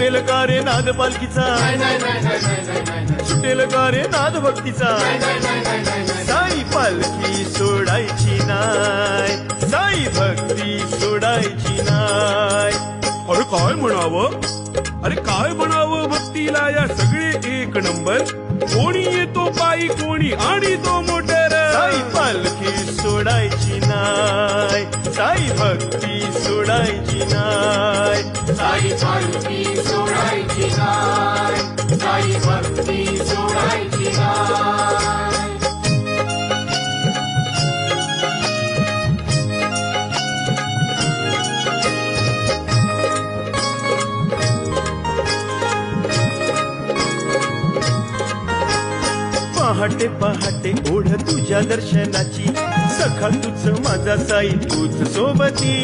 सुटेल का रे नाद पालखीचा, सुटेल का रे नाद भक्तीचा, साई पालखी सोडायची नाय, साई भक्ती सोडायची नाय. अरे काय म्हणावं, अरे काय म्हणावं भक्तीला या सगळे एक नंबर. कोणी येतो पायी कोणी आणि तो मोटर. साई पालखी सोडायची नाय, साई भक्ती सोडायची नाय. साई पालखी सोडायची नाय, साई भक्ती सोडायची नाय. पहाटे पहाटे ओढ तुझ्या दर्शनाची, सखा तूच माझा साई तूच सोबती.